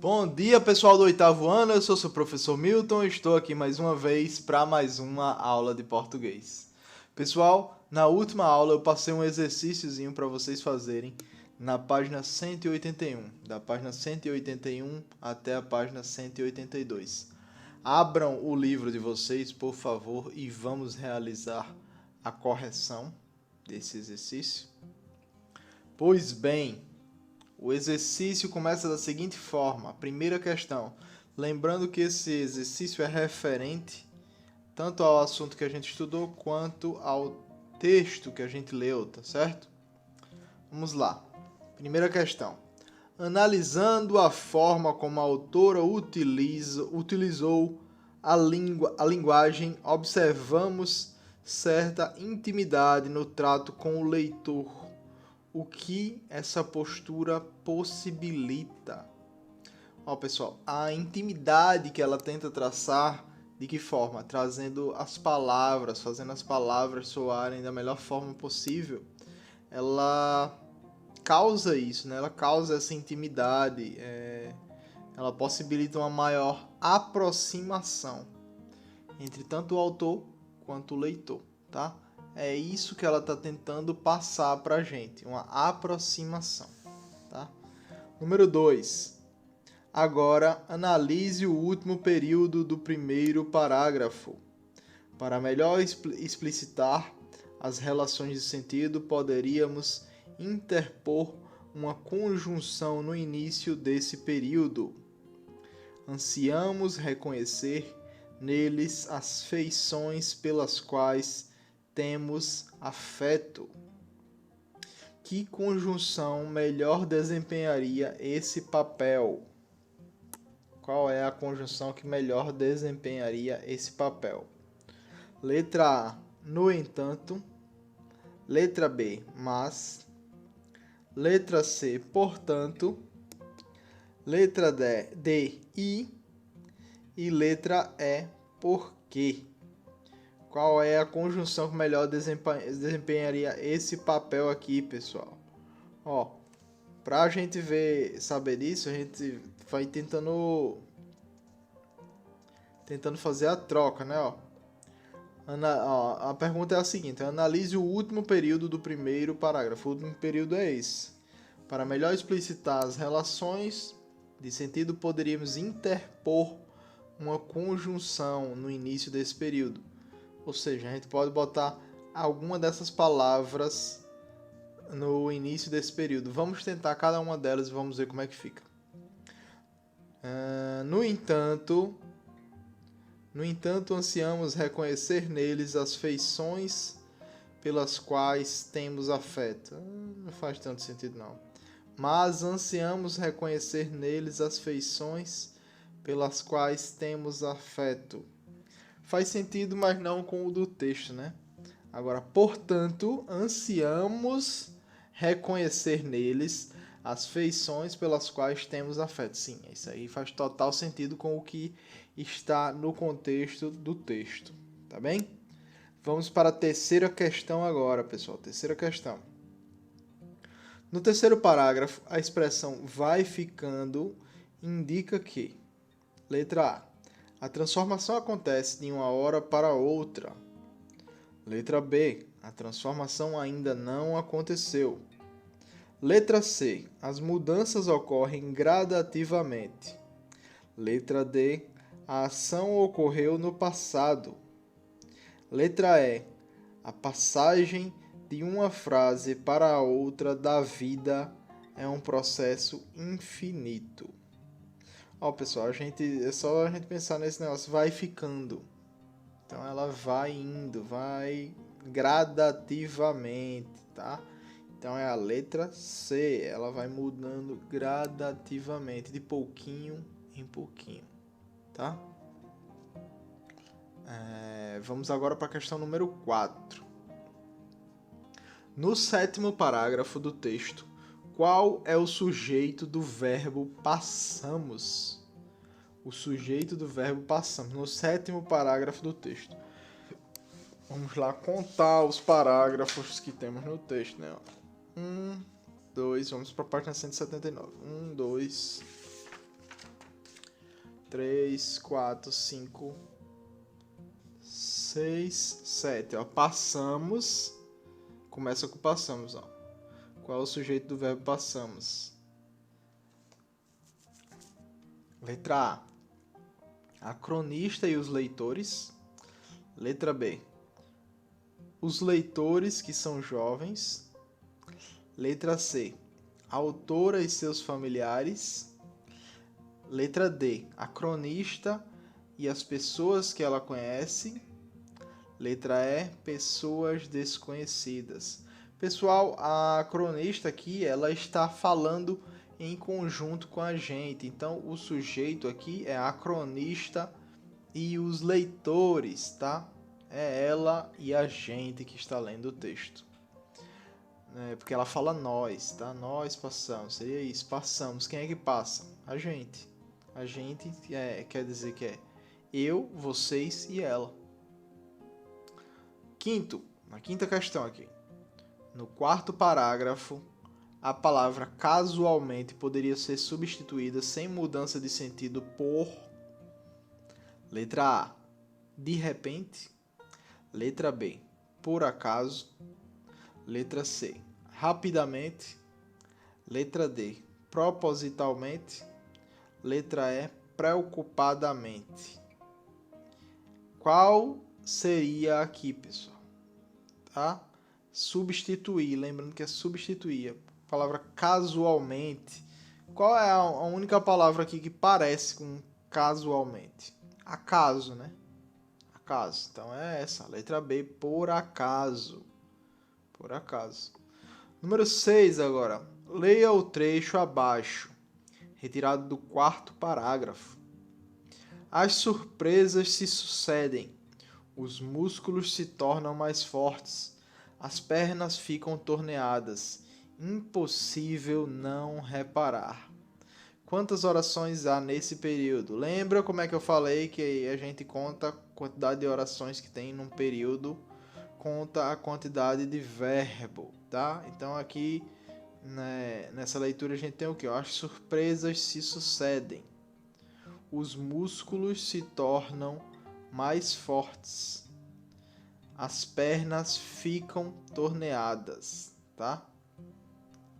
Bom dia, pessoal do oitavo ano, eu sou seu professor Milton e estou aqui mais uma vez para mais uma aula de português. Pessoal, na última aula eu passei um exercíciozinho para vocês fazerem na página 181, da página 181 até a página 182. Abram o livro de vocês, por favor, e vamos realizar a correção desse exercício. Pois bem, o exercício começa da seguinte forma. A primeira questão. Lembrando que esse exercício é referente tanto ao assunto que a gente estudou quanto ao texto que a gente leu, tá certo? Vamos lá. Primeira questão. Analisando a forma como a autora utilizou a linguagem, observamos certa intimidade no trato com o leitor. O que essa postura possibilita? Ó, pessoal, a intimidade que ela tenta traçar, de que forma? Trazendo as palavras, fazendo as palavras soarem da melhor forma possível. Ela causa isso, né? Ela causa essa intimidade, ela possibilita uma maior aproximação entre tanto o autor quanto o leitor, tá? É isso que ela está tentando passar para a gente, uma aproximação, tá? Número 2. Agora, analise o último período do primeiro parágrafo. Para melhor explicitar as relações de sentido, poderíamos interpor uma conjunção no início desse período. Ansiamos reconhecer neles as feições pelas quais temos afeto. Que conjunção melhor desempenharia esse papel? Qual é a conjunção que melhor desempenharia esse papel? Letra A, no entanto. Letra B, mas. Letra C, portanto. Letra D, e letra E, porque. Qual é a conjunção que melhor desempenharia esse papel aqui, pessoal? Ó, pra gente saber disso, a gente vai tentando fazer a troca, né? Ó, a pergunta é a seguinte: analise o último período do primeiro parágrafo. O último período é esse. Para melhor explicitar as relações de sentido, poderíamos interpor uma conjunção no início desse período. Ou seja, a gente pode botar alguma dessas palavras no início desse período. Vamos tentar cada uma delas e vamos ver como é que fica. No entanto, ansiamos reconhecer neles as feições pelas quais temos afeto. Não faz tanto sentido, não. Mas ansiamos reconhecer neles as feições pelas quais temos afeto. Faz sentido, mas não com o do texto, né? Agora, portanto, ansiamos reconhecer neles as feições pelas quais temos afeto. Sim, isso aí faz total sentido com o que está no contexto do texto, tá bem? Vamos para a terceira questão agora, pessoal. Terceira questão. No terceiro parágrafo, a expressão vai ficando indica que, letra A, a transformação acontece de uma hora para outra. Letra B, a transformação ainda não aconteceu. Letra C, as mudanças ocorrem gradativamente. Letra D, a ação ocorreu no passado. Letra E, a passagem de uma frase para a outra da vida é um processo infinito. Ó, pessoal, é só a gente pensar nesse negócio, vai ficando. Então ela vai indo, vai gradativamente, tá? Então é a letra C, ela vai mudando gradativamente, de pouquinho em pouquinho, tá? Vamos agora para a questão número 4. No sétimo parágrafo do texto, qual é o sujeito do verbo passamos? O sujeito do verbo passamos, no sétimo parágrafo do texto. Vamos lá contar os parágrafos que temos no texto, né? 1, 2, vamos para a página 179. 1, 2, 3, 4, 5, 6, 7. Ó, passamos. Começa com passamos. Ó. Qual é o sujeito do verbo passamos? Letra A. A cronista e os leitores. Letra B. Os leitores que são jovens. Letra C. A autora e seus familiares. Letra D. A cronista e as pessoas que ela conhece. Letra E. Pessoas desconhecidas. Pessoal, a cronista aqui, ela está falando em conjunto com a gente. Então, o sujeito aqui é a cronista e os leitores, tá? É ela e a gente que está lendo o texto. Porque ela fala nós, tá? Nós passamos, seria isso, passamos. Quem é que passa? A gente. A gente quer dizer que é eu, vocês e ela. Na quinta questão aqui. No quarto parágrafo, a palavra casualmente poderia ser substituída sem mudança de sentido por... Letra A, de repente. Letra B, por acaso. Letra C, rapidamente. Letra D, propositalmente. Letra E, preocupadamente. Qual seria aqui, pessoal? Tá? Substituir, lembrando que é substituir. A palavra casualmente. Qual é a única palavra aqui que parece com casualmente? Acaso, né? Acaso. Então é essa, letra B, por acaso. Por acaso. Número 6 agora. Leia o trecho abaixo, retirado do quarto parágrafo. As surpresas se sucedem. Os músculos se tornam mais fortes. As pernas ficam torneadas. Impossível não reparar. Quantas orações há nesse período? Lembra como é que eu falei que a gente conta a quantidade de orações que tem num período, conta a quantidade de verbo, tá? Então aqui, né, nessa leitura a gente tem o quê? As surpresas se sucedem. Os músculos se tornam mais fortes. As pernas ficam torneadas, tá?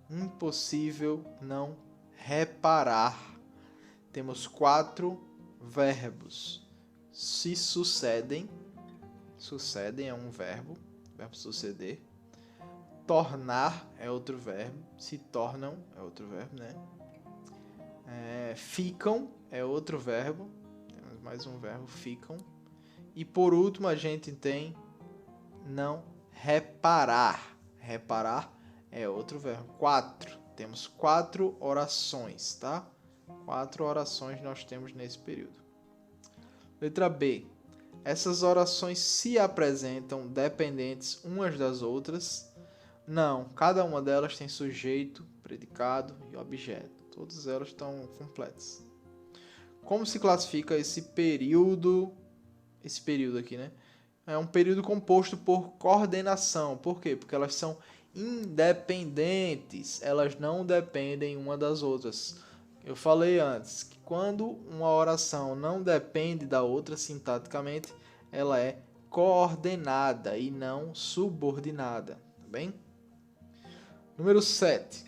Impossível não reparar. Temos 4 verbos. Se sucedem. Sucedem é um verbo suceder. Tornar é outro verbo. Se tornam é outro verbo, né? Ficam é outro verbo. Temos mais um verbo, ficam. E por último a gente tem não reparar. Reparar é outro verbo. 4. Temos 4 orações, tá? 4 orações nós temos nesse período. Letra B. Essas orações se apresentam dependentes umas das outras? Não. Cada uma delas tem sujeito, predicado e objeto. Todas elas estão completas. Como se classifica esse período? Esse período aqui, né? É um período composto por coordenação. Por quê? Porque elas são independentes. Elas não dependem uma das outras. Eu falei antes que quando uma oração não depende da outra sintaticamente, ela é coordenada e não subordinada. Tá bem? Número 7.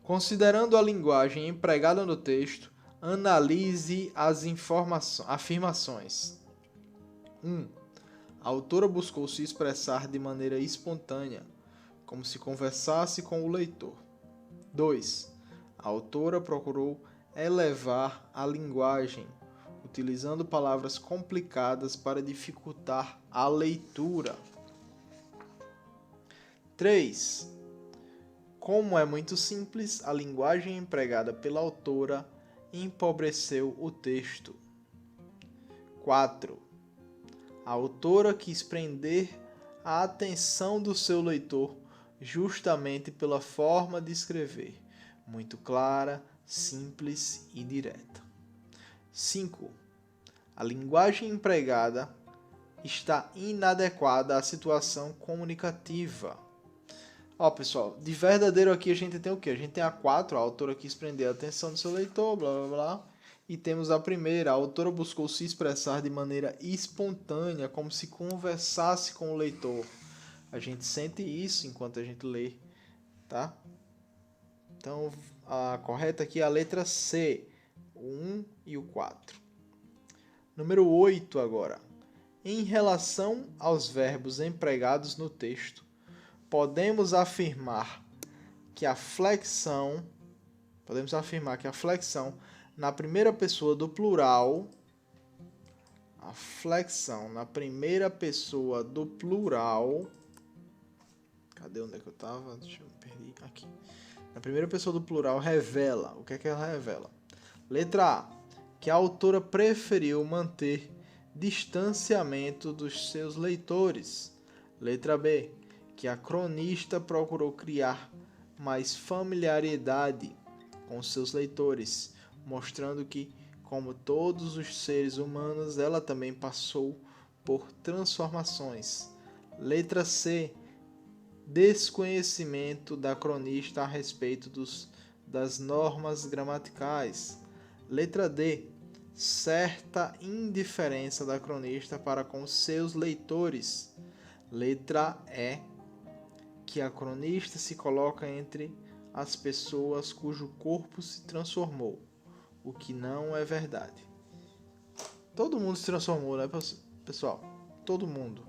Considerando a linguagem empregada no texto, analise as afirmações. 1. A autora buscou se expressar de maneira espontânea, como se conversasse com o leitor. 2. A autora procurou elevar a linguagem, utilizando palavras complicadas para dificultar a leitura. 3. Como é muito simples, a linguagem empregada pela autora empobreceu o texto. 4. A autora quis prender a atenção do seu leitor justamente pela forma de escrever, muito clara, simples e direta. 5. A linguagem empregada está inadequada à situação comunicativa. Ó, pessoal, de verdadeiro aqui a gente tem o quê? A gente tem a 4, a autora quis prender a atenção do seu leitor, blá blá blá. E temos a primeira, a autora buscou se expressar de maneira espontânea, como se conversasse com o leitor. A gente sente isso enquanto a gente lê, tá? Então, a correta aqui é a letra C, o 1 e o 4. Número 8 agora. Em relação aos verbos empregados no texto, podemos afirmar que a flexão na primeira pessoa do plural, cadê onde é que eu estava? Deixa eu me perder aqui. Na primeira pessoa do plural revela. O que é que ela revela? Letra A, que a autora preferiu manter distanciamento dos seus leitores. Letra B, que a cronista procurou criar mais familiaridade com seus leitores, mostrando que, como todos os seres humanos, ela também passou por transformações. Letra C, desconhecimento da cronista a respeito das normas gramaticais. Letra D, certa indiferença da cronista para com seus leitores. Letra E, que a cronista se coloca entre as pessoas cujo corpo se transformou, o que não é verdade. Todo mundo se transformou, né, pessoal? Todo mundo.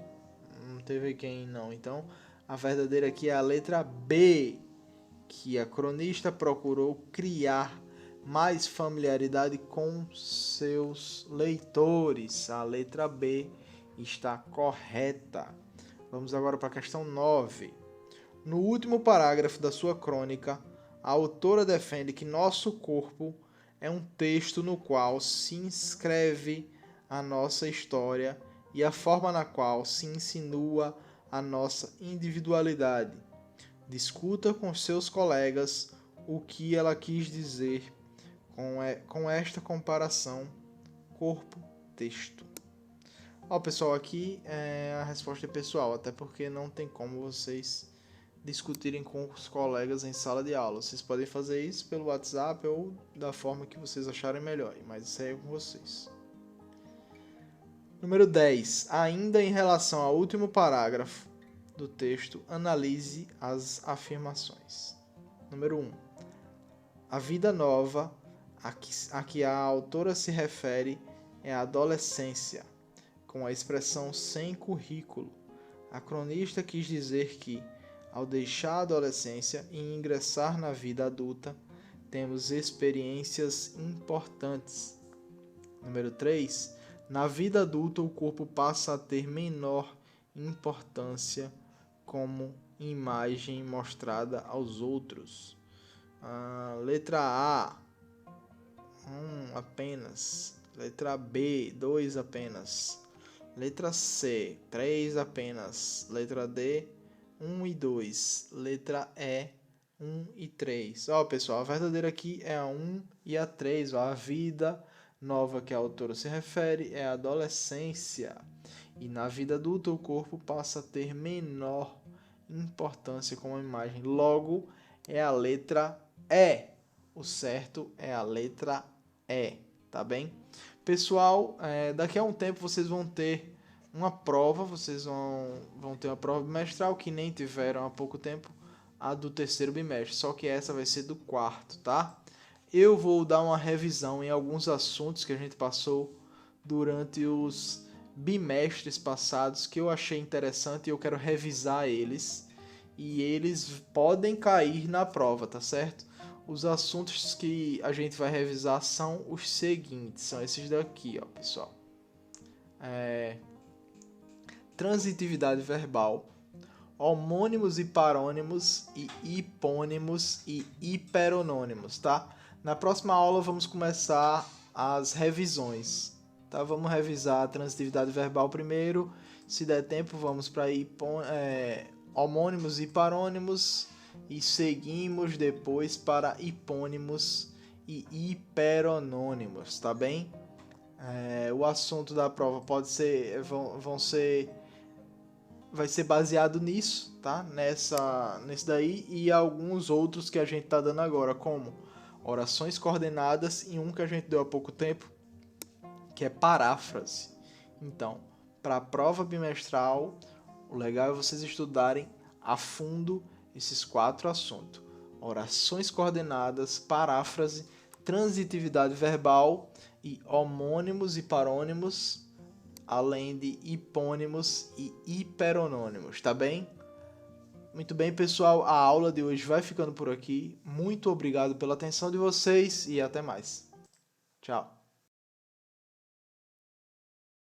Não teve quem não. Então, a verdadeira aqui é a letra B, que a cronista procurou criar mais familiaridade com seus leitores. A letra B está correta. Vamos agora para a questão 9. No último parágrafo da sua crônica, a autora defende que nosso corpo é um texto no qual se inscreve a nossa história e a forma na qual se insinua a nossa individualidade. Discuta com seus colegas o que ela quis dizer com esta comparação corpo-texto. Ó, pessoal, aqui a resposta é pessoal, até porque não tem como vocês discutirem com os colegas em sala de aula. Vocês podem fazer isso pelo WhatsApp ou da forma que vocês acharem melhor, mas isso aí é com vocês. Número 10. Ainda em relação ao último parágrafo do texto, analise as afirmações. Número 1. A vida nova a que a autora se refere é a adolescência, com a expressão sem currículo. A cronista quis dizer que, ao deixar a adolescência e ingressar na vida adulta, temos experiências importantes. Número 3. Na vida adulta, o corpo passa a ter menor importância como imagem mostrada aos outros. Letra A, 1 apenas. Letra B, 2 apenas. Letra C, 3 apenas. Letra D, 1 e 2. Letra E, 1 e 3. Ó, pessoal, a verdadeira aqui é a 1 e a 3. Ó, a vida nova que a autora se refere é a adolescência. E na vida adulta o corpo passa a ter menor importância como imagem. Logo, é a letra E. O certo é a letra E, tá bem? Pessoal, daqui a um tempo vocês vão ter uma prova, vocês vão ter uma prova bimestral que nem tiveram há pouco tempo, a do terceiro bimestre, só que essa vai ser do quarto, tá? Eu vou dar uma revisão em alguns assuntos que a gente passou durante os bimestres passados que eu achei interessante e eu quero revisar eles. E eles podem cair na prova, tá certo? Os assuntos que a gente vai revisar são os seguintes, são esses daqui, ó, pessoal. Transitividade verbal, homônimos e parônimos e hipônimos e hiperonônimos, tá? Na próxima aula vamos começar as revisões, tá? Vamos revisar a transitividade verbal primeiro, se der tempo vamos para homônimos e parônimos e seguimos depois para hipônimos e hiperonônimos, tá bem? O assunto da prova vai ser baseado nisso, tá? Nesse daí e alguns outros que a gente tá dando agora, como orações coordenadas e um que a gente deu há pouco tempo, que é paráfrase. Então, para a prova bimestral, o legal é vocês estudarem a fundo esses 4 assuntos: orações coordenadas, paráfrase, transitividade verbal e homônimos e parônimos, além de hipônimos e hiperonônimos, tá bem? Muito bem, pessoal, a aula de hoje vai ficando por aqui. Muito obrigado pela atenção de vocês e até mais. Tchau.